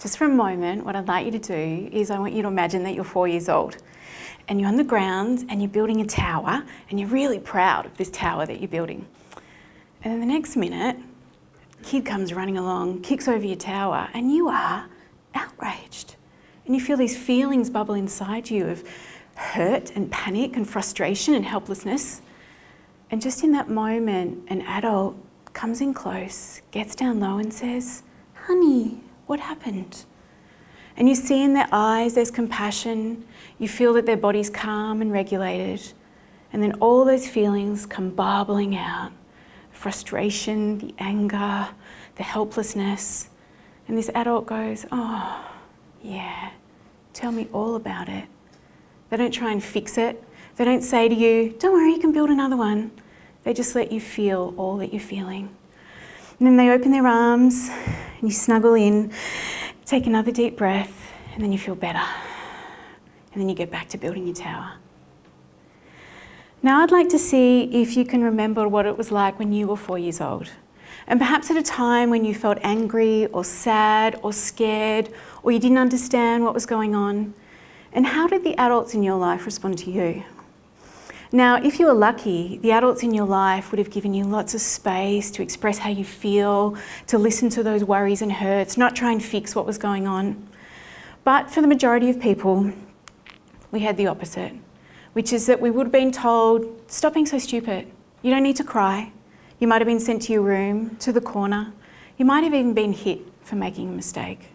just for a moment, what I'd like you to do is I want you to imagine that you're 4 years old and you're on the ground and you're building a tower and you're really proud of this tower that you're building. And then the next minute, a kid comes running along, kicks over your tower, and you are outraged. And you feel these feelings bubble inside you of hurt and panic and frustration and helplessness. And just in that moment, an adult comes in close, gets down low and says, "Honey, what happened?" And you see in their eyes there's compassion, you feel that their body's calm and regulated, and then all those feelings come bubbling out. Frustration, the anger, the helplessness. And this adult goes, "Oh, yeah, tell me all about it." They don't try and fix it. They don't say to you, "Don't worry, you can build another one." They just let you feel all that you're feeling. And then they open their arms and you snuggle in, take another deep breath, and then you feel better. And then you get back to building your tower. Now I'd like to see if you can remember what it was like when you were 4 years old. And perhaps at a time when you felt angry or sad or scared, or you didn't understand what was going on. And how did the adults in your life respond to you? Now, if you were lucky, the adults in your life would have given you lots of space to express how you feel, to listen to those worries and hurts, not try and fix what was going on. But for the majority of people, we had the opposite, which is that we would have been told, "Stop being so stupid. You don't need to cry." You might have been sent to your room, to the corner. You might have even been hit for making a mistake.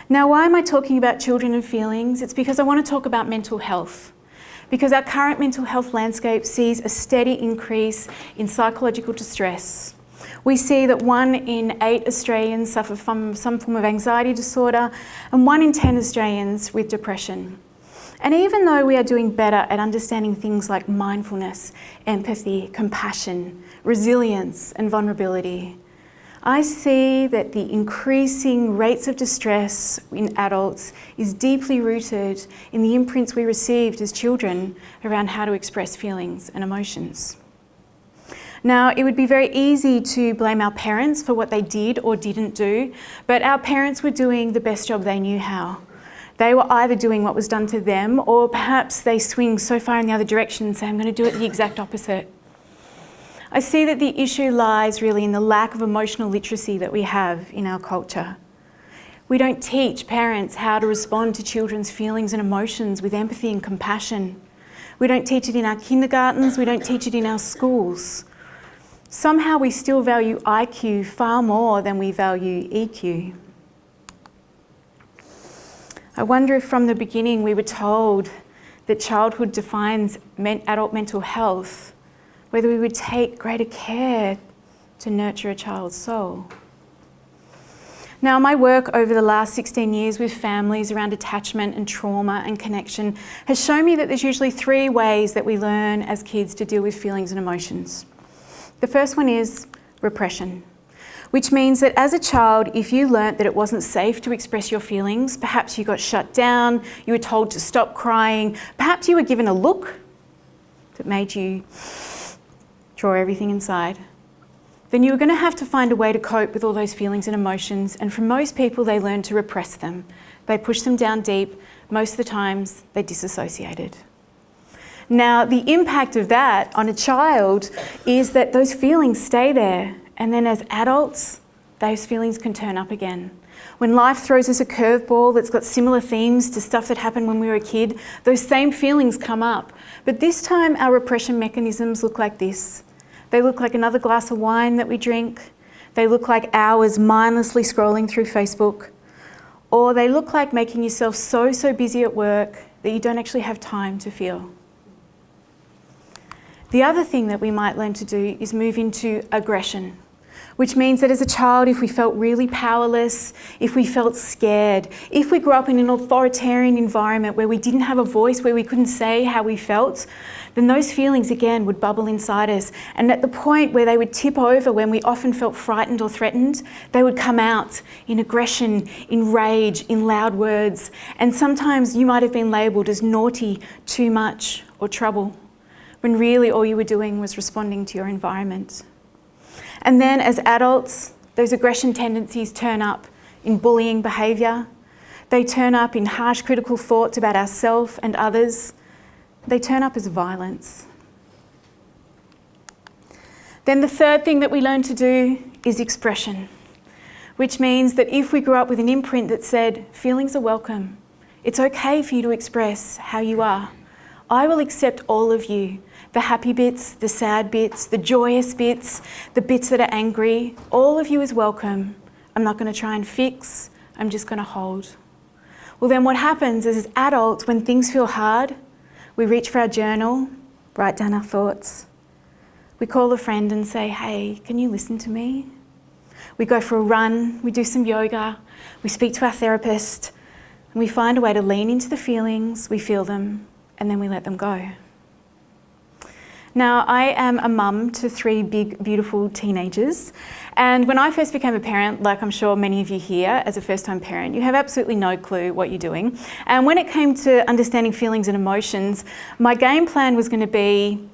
Now, why am I talking about children and feelings? It's because I want to talk about mental health. Because our current mental health landscape sees a steady increase in psychological distress. We see that 1 in 8 Australians suffer from some form of anxiety disorder and 1 in 10 Australians with depression. And even though we are doing better at understanding things like mindfulness, empathy, compassion, resilience and vulnerability, I see that the increasing rates of distress in adults is deeply rooted in the imprints we received as children around how to express feelings and emotions. Now, it would be very easy to blame our parents for what they did or didn't do, but our parents were doing the best job they knew how. They were either doing what was done to them, or perhaps they swing so far in the other direction and say, "I'm going to do it the exact opposite." I see that the issue lies really in the lack of emotional literacy that we have in our culture. We don't teach parents how to respond to children's feelings and emotions with empathy and compassion. We don't teach it in our kindergartens, we don't teach it in our schools. Somehow we still value IQ far more than we value EQ. I wonder if from the beginning we were told that childhood defines adult mental health, whether we would take greater care to nurture a child's soul. Now, my work over the last 16 years with families around attachment and trauma and connection has shown me that there's usually 3 ways that we learn as kids to deal with feelings and emotions. The first one is repression, which means that as a child, if you learnt that it wasn't safe to express your feelings, perhaps you got shut down, you were told to stop crying, perhaps you were given a look that made you draw everything inside, then you were going to have to find a way to cope with all those feelings and emotions. And for most people, they learn to repress them. They push them down deep. Most of the times, they disassociated. Now, the impact of that on a child is that those feelings stay there. And then as adults, those feelings can turn up again. When life throws us a curveball that's got similar themes to stuff that happened when we were a kid, those same feelings come up. But this time, our repression mechanisms look like this. They look like another glass of wine that we drink. They look like hours mindlessly scrolling through Facebook. Or they look like making yourself so busy at work that you don't actually have time to feel. The other thing that we might learn to do is move into aggression, which means that as a child, if we felt really powerless, if we felt scared, if we grew up in an authoritarian environment where we didn't have a voice, where we couldn't say how we felt, then those feelings again would bubble inside us. And at the point where they would tip over, when we often felt frightened or threatened, they would come out in aggression, in rage, in loud words. And sometimes you might have been labelled as naughty, too much, or trouble, when really all you were doing was responding to your environment. And then as adults, those aggression tendencies turn up in bullying behaviour. They turn up in harsh critical thoughts about ourselves and others. They turn up as violence. Then the third thing that we learn to do is expression, which means that if we grew up with an imprint that said, feelings are welcome, it's okay for you to express how you are. I will accept all of you, the happy bits, the sad bits, the joyous bits, the bits that are angry, all of you is welcome. I'm not going to try and fix, I'm just going to hold. Well, then what happens is as adults, when things feel hard, we reach for our journal, write down our thoughts. We call a friend and say, hey, can you listen to me? We go for a run, we do some yoga, we speak to our therapist, and we find a way to lean into the feelings, we feel them, and then we let them go. Now, I am a mum to 3 big, beautiful teenagers. And when I first became a parent, like I'm sure many of you here, as a first-time parent, you have absolutely no clue what you're doing. And when it came to understanding feelings and emotions, my game plan was going to be,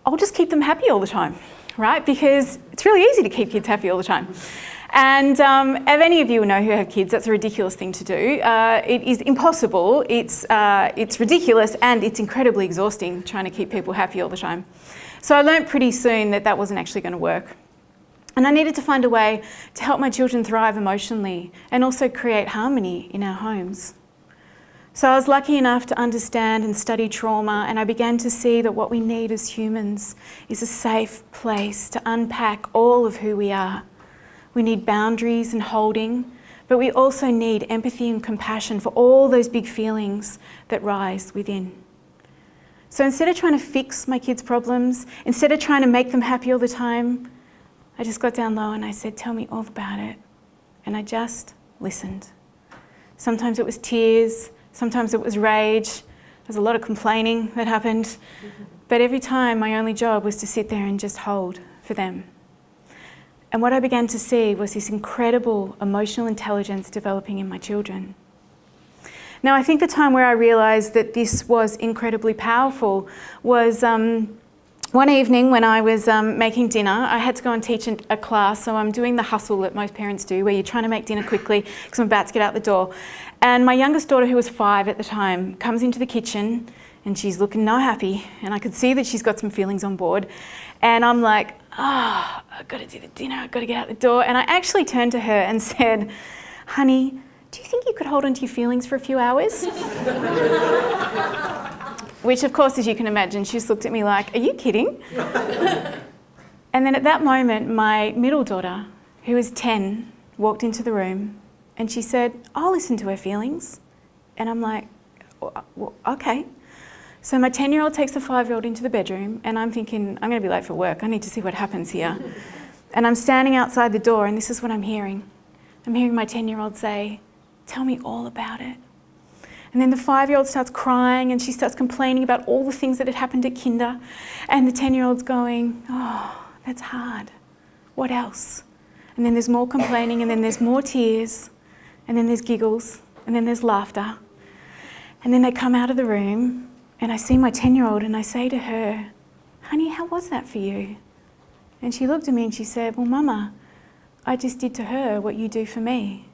I'll just keep them happy all the time, right? Because it's really easy to keep kids happy all the time. And if any of you know who have kids, that's a ridiculous thing to do. It is impossible, it's ridiculous, and it's incredibly exhausting trying to keep people happy all the time. So I learned pretty soon that that wasn't actually going to work. And I needed to find a way to help my children thrive emotionally and also create harmony in our homes. So I was lucky enough to understand and study trauma, and I began to see that what we need as humans is a safe place to unpack all of who we are. We need boundaries and holding, but we also need empathy and compassion for all those big feelings that rise within. So instead of trying to fix my kids' problems, instead of trying to make them happy all the time, I just got down low and I said, tell me all about it. And I just listened. Sometimes it was tears, sometimes it was rage. There's a lot of complaining that happened. But every time my only job was to sit there and just hold for them. And what I began to see was this incredible emotional intelligence developing in my children. Now, I think the time where I realised that this was incredibly powerful was one evening when I was making dinner. I had to go and teach a class, so I'm doing the hustle that most parents do, where you're trying to make dinner quickly because I'm about to get out the door. And my youngest daughter, who was 5 at the time, comes into the kitchen and she's looking not happy, and I could see that she's got some feelings on board. And I'm like, I've got to do the dinner, I've got to get out the door. And I actually turned to her and said, honey, do you think you could hold on to your feelings for a few hours? Which, of course, as you can imagine, she just looked at me like, are you kidding? And then at that moment, my middle daughter, who is 10, walked into the room and she said, I'll listen to her feelings. And I'm like, well, okay. So my 10-year-old takes the 5-year-old into the bedroom, and I'm thinking, I'm going to be late for work. I need to see what happens here. And I'm standing outside the door, and this is what I'm hearing. I'm hearing my 10-year-old say, tell me all about it. And then the 5-year-old starts crying, and she starts complaining about all the things that had happened at kinder. And the 10-year-old's going, oh, that's hard. What else? And then there's more complaining, and then there's more tears, and then there's giggles, and then there's laughter. And then they come out of the room, and I see my 10-year-old and I say to her, honey, how was that for you? And she looked at me and she said, well, Mama, I just did to her what you do for me.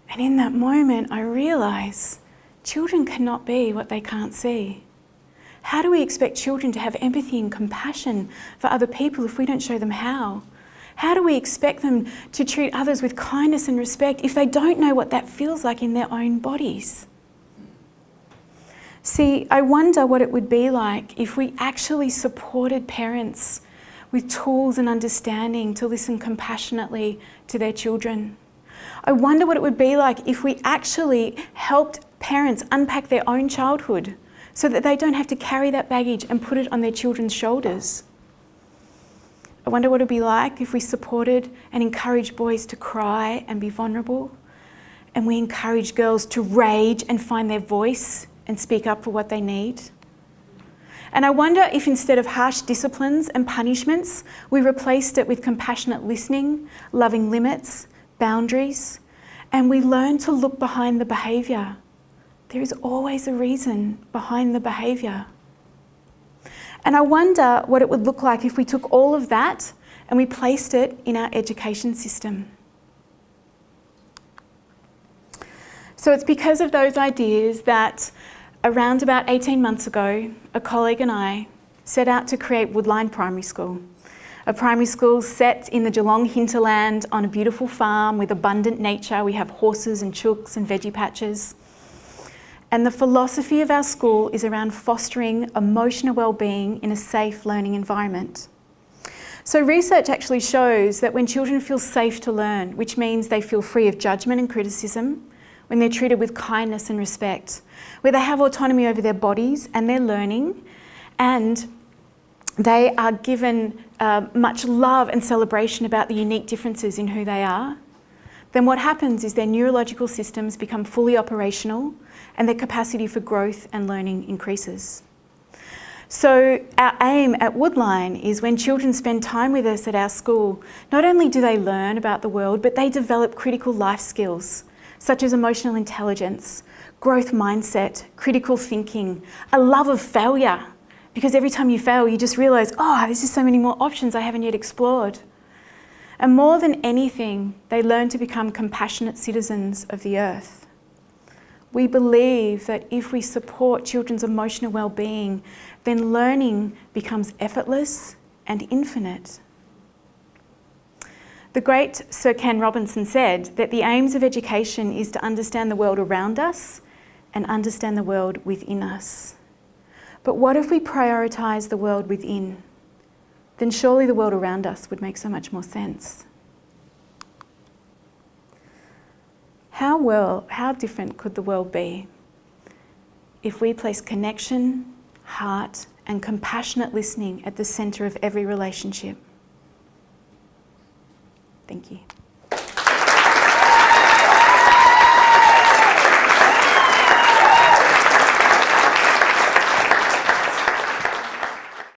And in that moment, I realised children cannot be what they can't see. How do we expect children to have empathy and compassion for other people if we don't show them how? How do we expect them to treat others with kindness and respect if they don't know what that feels like in their own bodies? See, I wonder what it would be like if we actually supported parents with tools and understanding to listen compassionately to their children. I wonder what it would be like if we actually helped parents unpack their own childhood so that they don't have to carry that baggage and put it on their children's shoulders. I wonder what it would be like if we supported and encouraged boys to cry and be vulnerable, and we encouraged girls to rage and find their voice and speak up for what they need. And I wonder if instead of harsh disciplines and punishments, we replaced it with compassionate listening, loving limits, boundaries, and we learn to look behind the behaviour. There is always a reason behind the behaviour. And I wonder what it would look like if we took all of that and we placed it in our education system. So it's because of those ideas that around about 18 months ago, a colleague and I set out to create Woodline Primary School. A primary school set in the Geelong hinterland on a beautiful farm with abundant nature. We have horses and chooks and veggie patches. And the philosophy of our school is around fostering emotional well-being in a safe learning environment. So research actually shows that when children feel safe to learn, which means they feel free of judgment and criticism, when they're treated with kindness and respect, where they have autonomy over their bodies and their learning, and they are given much love and celebration about the unique differences in who they are, then what happens is their neurological systems become fully operational and their capacity for growth and learning increases. So our aim at Woodline is when children spend time with us at our school, not only do they learn about the world, but they develop critical life skills, such as emotional intelligence, growth mindset, critical thinking, a love of failure, because every time you fail, you just realise, oh, there's just so many more options I haven't yet explored. And more than anything, they learn to become compassionate citizens of the earth. We believe that if we support children's emotional well-being, then learning becomes effortless and infinite. The great Sir Ken Robinson said that the aims of education is to understand the world around us and understand the world within us. But what if we prioritise the world within? Then surely the world around us would make so much more sense. How different could the world be if we place connection, heart, and compassionate listening at the centre of every relationship? Thank you.